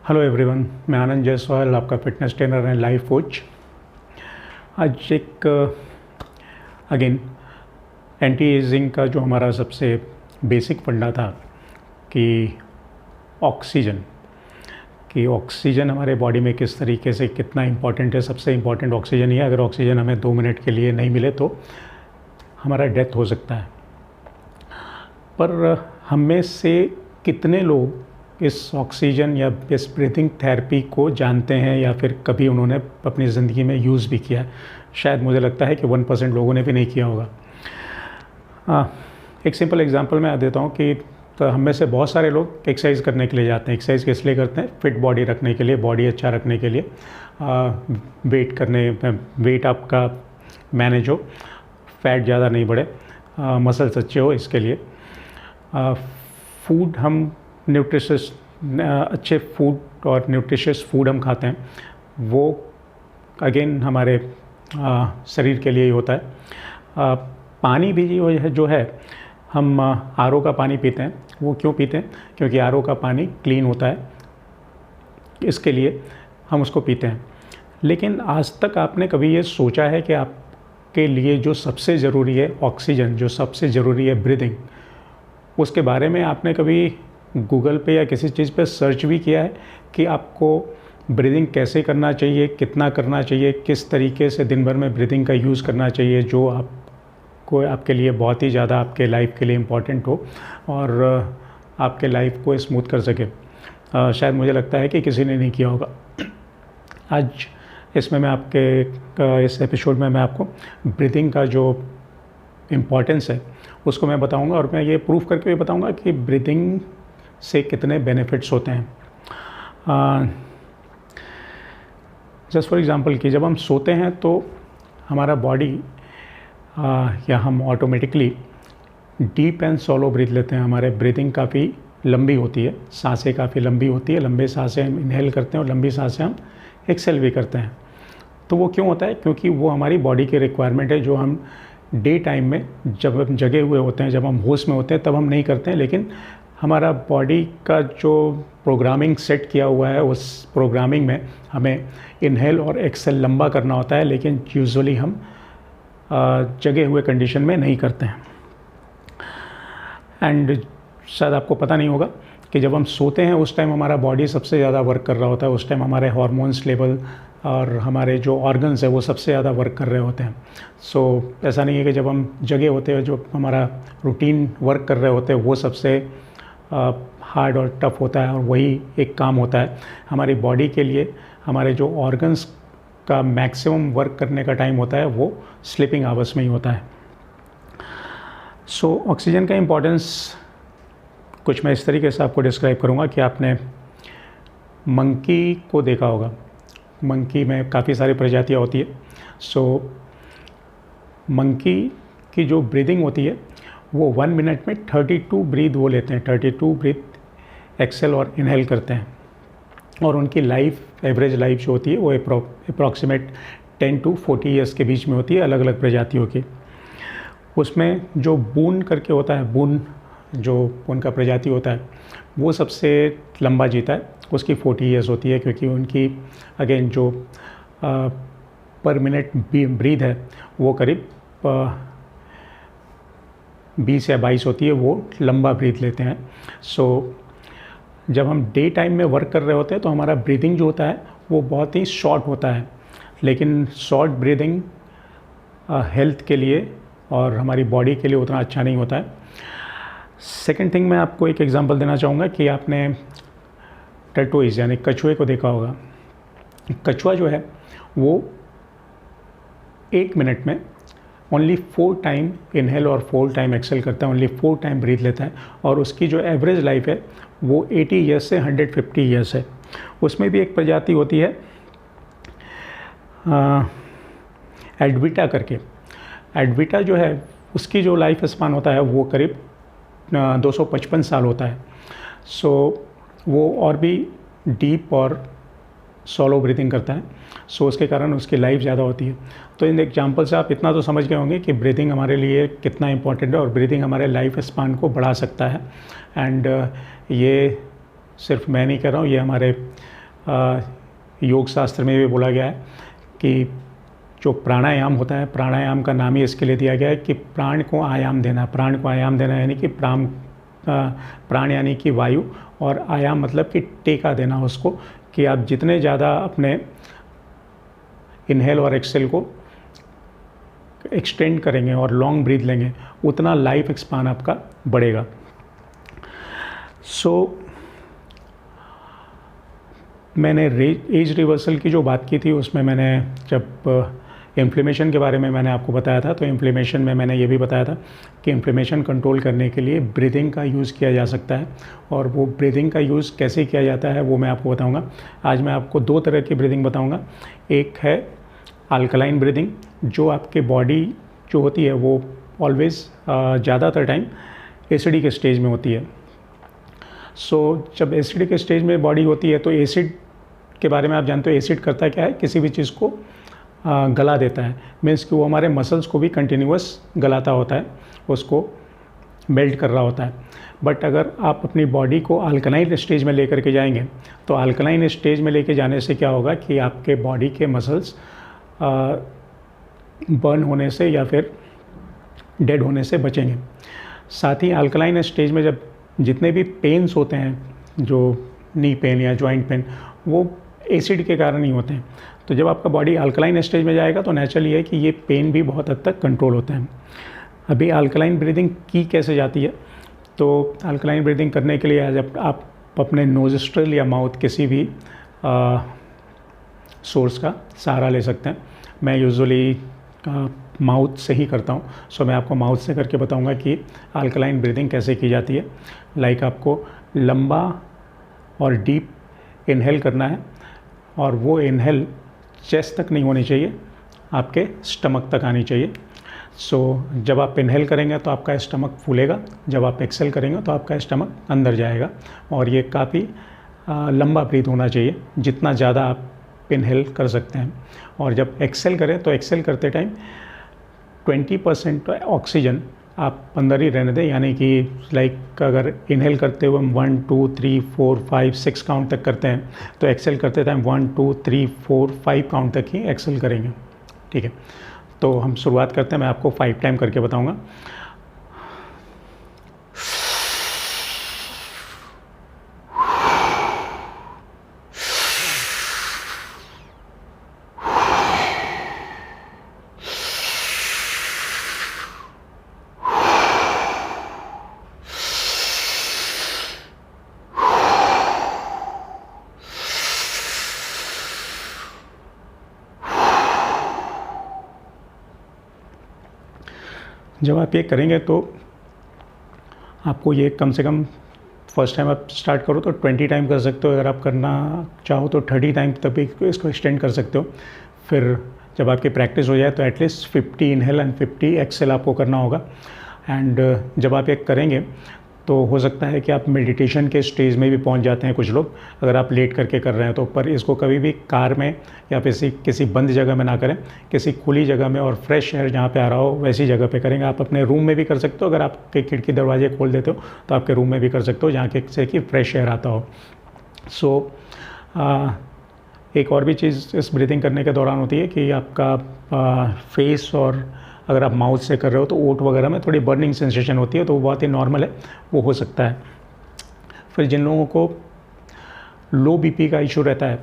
Hello everyone, मैं आनंद जायसवाल, आपका fitness trainer and life coach. आज एक अगेन एंटी एजिंग का जो हमारा सबसे बेसिक फंडा था कि ऑक्सीजन हमारे बॉडी में किस तरीके से कितना इम्पॉर्टेंट है। सबसे इम्पॉर्टेंट ऑक्सीजन ही है। अगर ऑक्सीजन हमें 2 मिनट के लिए नहीं मिले तो हमारा डेथ हो सकता है। पर हम में से कितने लोग इस ऑक्सीजन या इस ब्रीथिंग थेरेपी को जानते हैं या फिर कभी उन्होंने अपनी ज़िंदगी में यूज़ भी किया है? शायद मुझे लगता है कि 1% लोगों ने भी नहीं किया होगा। एक सिंपल एग्जांपल मैं देता हूँ कि तो हम में से बहुत सारे लोग एक्सरसाइज करने के लिए जाते हैं। एक्सरसाइज किस लिए करते हैं? फिट बॉडी रखने के लिए, बॉडी अच्छा रखने के लिए, वेट आपका मैनेज हो, फैट ज़्यादा नहीं बढ़े, मसल्स अच्छे हो, इसके लिए। फूड हम न्यूट्रिशियस अच्छे फूड और न्यूट्रिशियस फूड हम खाते हैं, वो अगेन हमारे शरीर के लिए ही होता है। पानी भी जो है हम आरओ का पानी पीते हैं। वो क्यों पीते हैं? क्योंकि आरओ का पानी क्लीन होता है, इसके लिए हम उसको पीते हैं। लेकिन आज तक आपने कभी ये सोचा है कि आपके लिए जो सबसे ज़रूरी है ऑक्सीजन, जो सबसे ज़रूरी है ब्रीदिंग, उसके बारे में आपने कभी गूगल पे या किसी चीज़ पे सर्च भी किया है कि आपको ब्रीदिंग कैसे करना चाहिए, कितना करना चाहिए, किस तरीके से दिन भर में ब्रीदिंग का यूज़ करना चाहिए जो आपको आपके लिए बहुत ही ज़्यादा आपके लाइफ के लिए इम्पॉर्टेंट हो और आपके लाइफ को स्मूथ कर सके? शायद मुझे लगता है कि किसी ने नहीं किया होगा। आज इसमें मैं इस एपिसोड में मैं आपको ब्रीदिंग का जो इम्पॉर्टेंस है उसको मैं बताऊंगा और मैं ये प्रूफ करके भी बताऊंगा कि ब्रीदिंग से कितने बेनिफिट्स होते हैं। जस्ट फॉर एग्ज़ाम्पल कि जब हम सोते हैं तो हमारा बॉडी या हम automatically deep and shallow breath लेते हैं। हमारे ब्रीदिंग काफ़ी लंबी होती है, सांसें काफ़ी लंबी होती है। लंबे सांसें हम इनहेल करते हैं और लंबी सांसें हम एक्सेल भी करते हैं। तो वो क्यों होता है? क्योंकि वो हमारी बॉडी की रिक्वायरमेंट है जो हम डे टाइम में जब हम जगे हुए होते हैं, जब हम होश में होते हैं, तब हम नहीं करते हैं। लेकिन हमारा बॉडी का जो प्रोग्रामिंग सेट किया हुआ है, उस प्रोग्रामिंग में हमें इनहेल और एक्सेल लंबा करना होता है, लेकिन यूजुअली हम जगे हुए कंडीशन में नहीं करते हैं। एंड शायद आपको पता नहीं होगा कि जब हम सोते हैं उस टाइम हमारा बॉडी सबसे ज़्यादा वर्क कर रहा होता है। उस टाइम हमारे हार्मोन्स लेवल और हमारे जो ऑर्गन्स है वो सबसे ज़्यादा वर्क कर रहे होते हैं। सो ऐसा नहीं है कि जब हम जगे होते हैं, जो हमारा रूटीन वर्क कर रहे होते हैं, वो सबसे हार्ड और टफ होता है और वही एक काम होता है। हमारी बॉडी के लिए हमारे जो ऑर्गन्स का मैक्सिमम वर्क करने का टाइम होता है वो स्लीपिंग आवर्स में ही होता है। सो ऑक्सीजन का इम्पोर्टेंस कुछ मैं इस तरीके से आपको डिस्क्राइब करूँगा कि आपने मंकी को देखा होगा। मंकी में काफ़ी सारी प्रजातियाँ होती है। सो मंकी की जो ब्रीदिंग होती है वो 1 मिनट में 32 ब्रीथ वो लेते हैं, 32 ब्रीथ एक्सेल और इनहेल करते हैं। और उनकी लाइफ, एवरेज लाइफ जो होती है वो अप्रॉक्सीमेट 10 to 40 ईयर्स के बीच में होती है, अलग अलग प्रजातियों की। उसमें जो बून करके होता है, बून जो उनका प्रजाति होता है वो सबसे लंबा जीता है। उसकी 40 ईयर्स होती है, क्योंकि उनकी अगेन जो पर मिनट ब्रीथ है वो करीब 20 या 22 होती है, वो लंबा ब्रीथ लेते हैं। सो जब हम डे टाइम में वर्क कर रहे होते हैं तो हमारा ब्रीदिंग जो होता है वो बहुत ही शॉर्ट होता है। लेकिन शॉर्ट ब्रीदिंग हेल्थ के लिए और हमारी बॉडी के लिए उतना अच्छा नहीं होता है। सेकेंड थिंग, मैं आपको एक एग्जांपल देना चाहूँगा कि आपने टर्टोइज यानी कछुए को देखा होगा। कछुआ जो है वो 1 मिनट में ओनली 4 टाइम इनहेल और 4 टाइम एक्सेल करता है, ओनली 4 टाइम ब्रीथ लेता है। और उसकी जो एवरेज लाइफ है वो 80 ईयर्स से 150 ईयर्स है। उसमें भी एक प्रजाति होती है एडविटा करके। एडविटा जो है उसकी जो लाइफ स्पान होता है वो करीब 255 साल होता है। सो वो और भी डीप और सॉलो ब्रीथिंग करता है। सो उसके कारण उसकी लाइफ ज़्यादा होती है। तो इन एग्जांपल से आप इतना तो समझ गए होंगे कि ब्रीथिंग हमारे लिए कितना इंपॉर्टेंट है और ब्रीथिंग हमारे लाइफ स्पान को बढ़ा सकता है। एंड ये सिर्फ मैं नहीं कर रहा हूँ, ये हमारे योग शास्त्र में भी बोला गया है कि जो प्राणायाम होता है, प्राणायाम का नाम ही इसके लिए दिया गया है कि प्राण को आयाम देना। प्राण को आयाम देना यानी कि प्राण यानी कि वायु, और आयाम मतलब कि टेका देना उसको, कि आप जितने ज़्यादा अपने इनहेल और एक्सेल को एक्सटेंड करेंगे और लॉन्ग ब्रीथ लेंगे, उतना लाइफ एक्सपान आपका बढ़ेगा। मैंने एज रिवर्सल की जो बात की थी उसमें मैंने जब इन्फ्लेमेशन के बारे में मैंने आपको बताया था, तो इन्फ्लेमेशन में मैंने ये भी बताया था कि इन्फ्लेमेशन कंट्रोल करने के लिए ब्रीदिंग का यूज़ किया जा सकता है, और वो ब्रीदिंग का यूज़ कैसे किया जाता है वो मैं आपको बताऊंगा। आज मैं आपको 2 तरह की ब्रीदिंग बताऊंगा। एक है अल्कलाइन ब्रीदिंग, जो आपके बॉडी जो होती है वो ऑलवेज़ ज़्यादातर टाइम एसिडिक स्टेज में होती है। जब एसिडिक स्टेज में बॉडी होती है तो एसिड के बारे में आप जानते हो, एसिड करता क्या है, किसी भी चीज़ को गला देता है। मीन्स कि वो हमारे मसल्स को भी कंटिन्यूअस गलाता होता है, उसको मेल्ट कर रहा होता है। बट अगर आप अपनी बॉडी को अल्कलाइन स्टेज में लेकर के जाएंगे, तो अल्कलाइन स्टेज में लेके जाने से क्या होगा कि आपके बॉडी के मसल्स बर्न होने से या फिर डेड होने से बचेंगे। साथ ही अल्कलाइन स्टेज में जब जितने भी पेन्स होते हैं, जो नी पेन या जॉइंट पेन, वो एसिड के कारण ही होते हैं। तो जब आपका बॉडी अल्कलाइन स्टेज में जाएगा तो नेचुरली है कि ये पेन भी बहुत हद तक कंट्रोल होते हैं। अभी अल्कलाइन ब्रीदिंग की कैसे जाती है, तो अल्कलाइन ब्रीदिंग करने के लिए जब आप अपने नोस्ट्रल या माउथ किसी भी सोर्स का सहारा ले सकते हैं। मैं यूजुअली माउथ से ही करता हूँ, सो मैं आपको माउथ से करके बताऊँगा कि अल्कलाइन ब्रीदिंग कैसे की जाती है। लाइक आपको लंबा और डीप इनहेल करना है, और वो इनहेल चेस्ट तक नहीं होनी चाहिए, आपके स्टमक तक आनी चाहिए। जब आप इनहेल करेंगे तो आपका स्टमक फूलेगा, जब आप एक्सेल करेंगे तो आपका स्टमक अंदर जाएगा, और ये काफ़ी लंबा ब्रीथ होना चाहिए, जितना ज़्यादा आप इनहेल कर सकते हैं। और जब एक्सेल करें तो एक्सेल करते टाइम 20% ऑक्सीजन आप अंदर ही रहने दें, यानी कि लाइक अगर इनहेल करते हुए हम 1 2 3 4 5 6 काउंट तक करते हैं, तो एक्सेल करते टाइम 1 2 3 4 5 काउंट तक ही एक्सेल करेंगे। ठीक है, तो हम शुरुआत करते हैं। मैं आपको 5 टाइम करके बताऊंगा। जब आप ये करेंगे तो आपको ये कम से कम फर्स्ट टाइम आप स्टार्ट करो तो 20 टाइम कर सकते हो। अगर आप करना चाहो तो 30 टाइम तक भी इसको एक्सटेंड कर सकते हो। फिर जब आपकी प्रैक्टिस हो जाए तो एटलीस्ट 50 इनहेल एंड 50 एक्सेल आपको करना होगा। एंड जब आप ये करेंगे तो हो सकता है कि आप मेडिटेशन के स्टेज में भी पहुंच जाते हैं कुछ लोग, अगर आप लेट करके कर रहे हैं तो। पर इसको कभी भी कार में या किसी बंद जगह में ना करें, किसी खुली जगह में और फ्रेश एयर जहाँ पे आ रहा हो वैसी जगह पे करेंगे। आप अपने रूम में भी कर सकते हो, अगर आपके खिड़की दरवाजे खोल देते हो तो आपके रूम में भी कर सकते हो जहाँ से कि फ्रेश एयर आता हो। एक और भी चीज़ इस ब्रीथिंग करने के दौरान होती है कि आपका फेस, और अगर आप माउथ से कर रहे हो तो ओठ वगैरह में थोड़ी बर्निंग सेंसेशन होती है, तो वो बहुत ही नॉर्मल है, वो हो सकता है। फिर जिन लोगों को लो बीपी का इशू रहता है,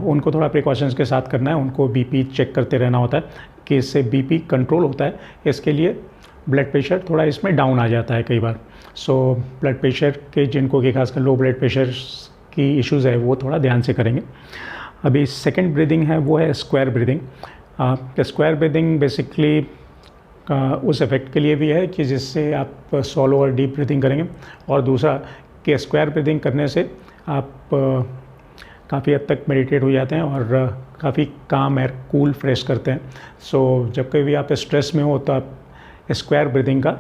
उनको थोड़ा प्रिकॉशंस के साथ करना है। उनको बीपी चेक करते रहना होता है कि इससे बीपी कंट्रोल होता है। इसके लिए ब्लड प्रेशर थोड़ा इसमें डाउन आ जाता है कई बार। ब्लड प्रेशर के जिनको कि खासकर लो ब्लड प्रेशर की इश्यूज़ है वो थोड़ा ध्यान से करेंगे। अभी सेकेंड ब्रीदिंग है वो है square breathing. Square breathing basically उस इफ़ेक्ट के लिए भी है कि जिससे आप सॉलो और डीप ब्रीदिंग करेंगे, और दूसरा कि स्क्वायर ब्रीदिंग करने से आप काफ़ी हद तक मेडिटेट हो जाते हैं और काफ़ी काम एयर कूल फ्रेश करते हैं। जब कभी भी आप स्ट्रेस में हो तो आप स्क्वायर ब्रीदिंग का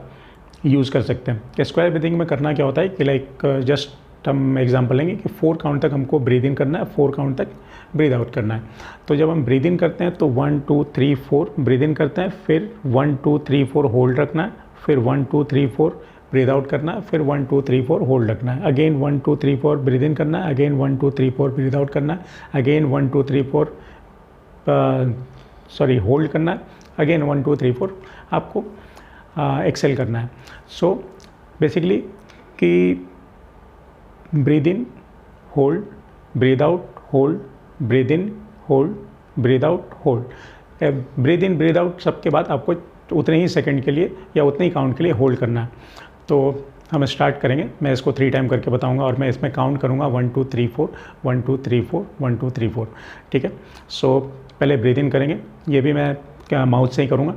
यूज़ कर सकते हैं। स्क्वायर ब्रीदिंग में करना क्या होता है कि लाइक जस्ट हम एग्जांपल लेंगे कि 4 काउंट तक हमको ब्रीद इन करना है, 4 काउंट तक ब्रीद आउट करना है। तो जब हम ब्रीद इन करते हैं तो 1 2 3 4 ब्रीद इन करते हैं, फिर 1 2 3 4 होल्ड रखना है, फिर 1 2 3 4 ब्रीद आउट करना है, फिर 1 2 3 4 होल्ड रखना है, अगेन 1 2 3 4 ब्रीद इन करना है, अगेन 1 2 3 4 ब्रीद आउट करना है, अगेन 1 2 3 4 होल्ड करना है, अगेन 1 2 3 4 आपको एक्सेल करना है। सो बेसिकली कि breathe in, hold, breathe out, hold, breathe in, hold, breathe out, hold. Breathe in breathe out सबके बाद आपको उतने ही सेकंड के लिए या उतने ही काउंट के लिए होल्ड करना है। तो हम स्टार्ट करेंगे, मैं इसको 3 टाइम करके बताऊंगा और मैं इसमें काउंट करूंगा 1 2 3 4 1 2 3 4 1 2 3 4, ठीक है। सो पहले ब्रीद इन करेंगे, ये भी मैं क्या माउथ से ही करूँगा।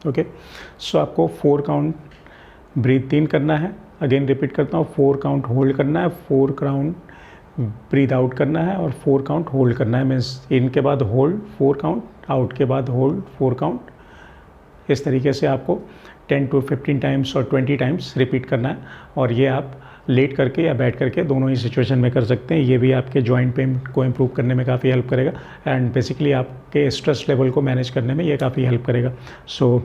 ओके, सो आपको 4 काउंट ब्रीथ इन करना है, अगेन रिपीट करता हूँ, 4 काउंट होल्ड करना है, 4 काउंट ब्रीथ आउट करना है और 4 काउंट होल्ड करना है। मीन्स इन के बाद होल्ड 4 काउंट, आउट के बाद होल्ड 4 काउंट। इस तरीके से आपको 10 to 15 टाइम्स और 20 टाइम्स रिपीट करना है और ये आप लेट करके या बैठ करके दोनों ही सिचुएशन में कर सकते हैं। ये भी आपके जॉइंट पेन को इम्प्रूव करने में काफ़ी हेल्प करेगा एंड बेसिकली आपके स्ट्रेस लेवल को मैनेज करने में ये काफ़ी हेल्प करेगा। सो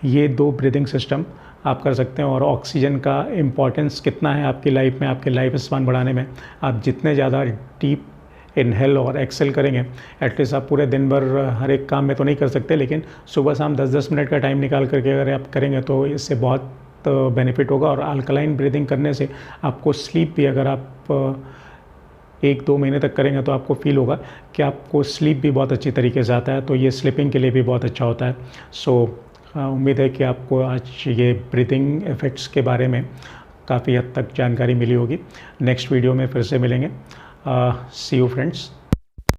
ये 2 ब्रीदिंग सिस्टम आप कर सकते हैं। और ऑक्सीजन का इम्पॉर्टेंस कितना है आपकी लाइफ में, आपके लाइफ स्पान बढ़ाने में, आप जितने ज़्यादा डीप इनहेल और एक्सेल करेंगे, एटलीस्ट आप पूरे दिन भर हर एक काम में तो नहीं कर सकते, लेकिन सुबह शाम 10-10 मिनट का टाइम निकाल करके अगर आप करेंगे तो इससे बहुत बेनिफिट होगा। और अल्कलाइन ब्रीदिंग करने से आपको स्लीप भी, अगर आप 1-2 महीने तक करेंगे तो आपको फील होगा कि आपको स्लीप भी बहुत अच्छी तरीके से आता है, तो ये स्लीपिंग के लिए भी बहुत अच्छा होता है। सो उम्मीद है कि आपको आज ये ब्रीदिंग इफ़ेक्ट्स के बारे में काफ़ी हद तक जानकारी मिली होगी। नेक्स्ट वीडियो में फिर से मिलेंगे। सी यू फ्रेंड्स।